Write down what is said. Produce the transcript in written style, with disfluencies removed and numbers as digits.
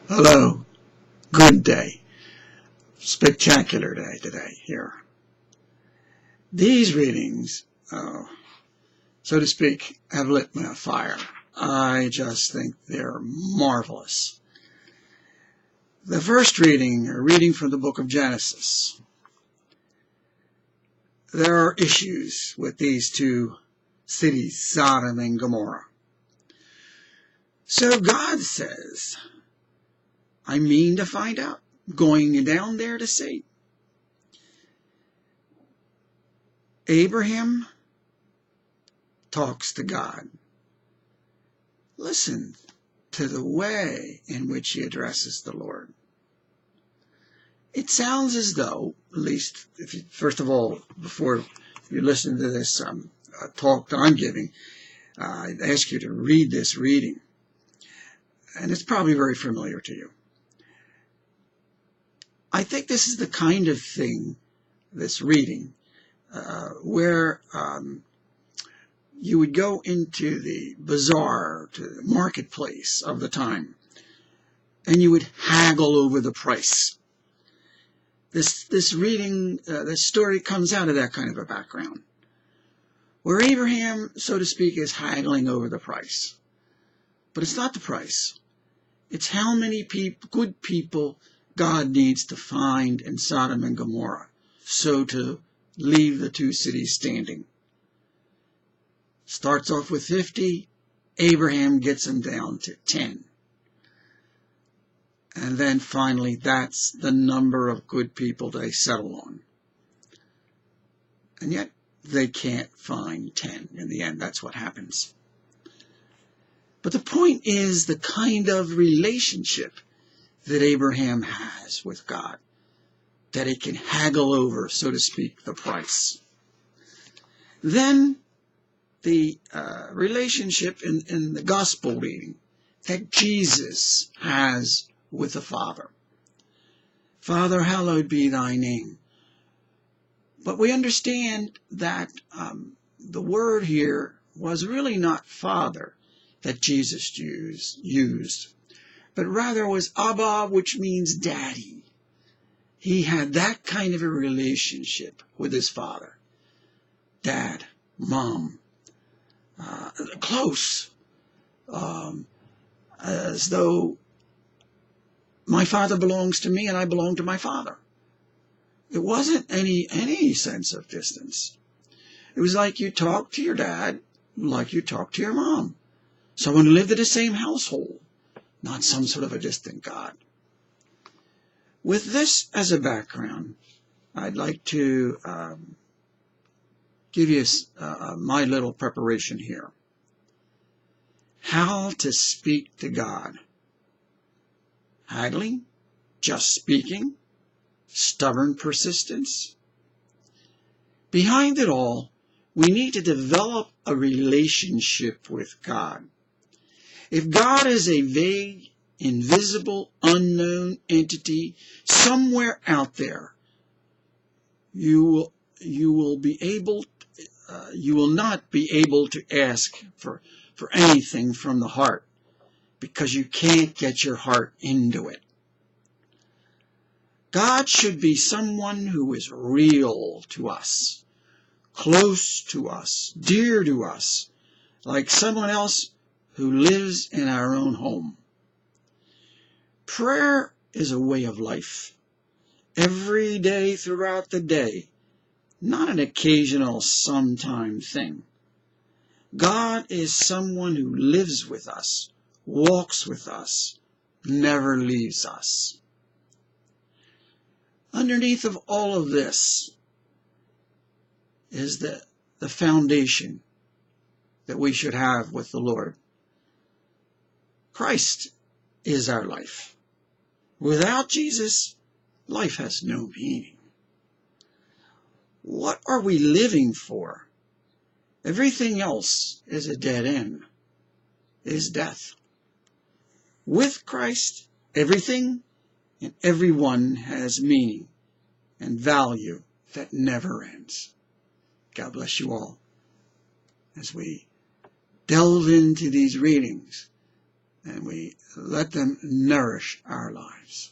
Hello, good day, spectacular day today here. These readings, so to speak, have lit me on fire. I just think they're marvelous. The first reading, a reading from the book of Genesis. There are issues with these two cities, Sodom and Gomorrah. So God says, I mean to find out, going down there to see. Abraham talks to God. Listen to the way in which he addresses the Lord. It sounds as though, at least, if you, first of all, before you listen to this talk that I'm giving, I'd ask you to read this reading. And it's probably very familiar to you. I think this is the kind of thing, this reading, where you would go into the bazaar, to the marketplace of the time, and you would haggle over the price. This reading, this story comes out of that kind of a background, where Abraham, so to speak, is haggling over the price. But it's not the price. It's how many good people God needs to find in Sodom and Gomorrah, so to leave the two cities standing. Starts off with 50, Abraham gets them down to 10. And then finally, that's the number of good people they settle on. And yet, they can't find 10. In the end, that's what happens. But the point is the kind of relationship that Abraham has with God, that he can haggle over, so to speak, the price. Then the relationship in the gospel reading that Jesus has with the Father. Father, hallowed be thy name. But we understand that the word here was really not Father that Jesus used, but rather was Abba, which means daddy. He had that kind of a relationship with his Father. Dad, Mom, close, as though my Father belongs to me and I belong to my Father. It wasn't any sense of distance. It was like you talk to your dad, like you talk to your mom. Someone who lived in the same household, not some sort of a distant God. With this as a background, I'd like to give you my little preparation here. How to speak to God. Haggling, just speaking, stubborn persistence. Behind it all, we need to develop a relationship with God. If God is a vague, invisible, unknown entity somewhere out there, you will not be able to ask for anything from the heart, because you can't get your heart into it. God should be someone who is real to us, close to us, dear to us, like someone else who lives in our own home. Prayer is a way of life, every day throughout the day, not an occasional sometime thing. God is someone who lives with us, walks with us, never leaves us. Underneath of all of this is the foundation that we should have with the Lord. Christ is our life. Without Jesus, life has no meaning. What are we living for? Everything else is a dead end, is death. With Christ, everything and everyone has meaning and value that never ends. God bless you all as we delve into these readings and we let them nourish our lives.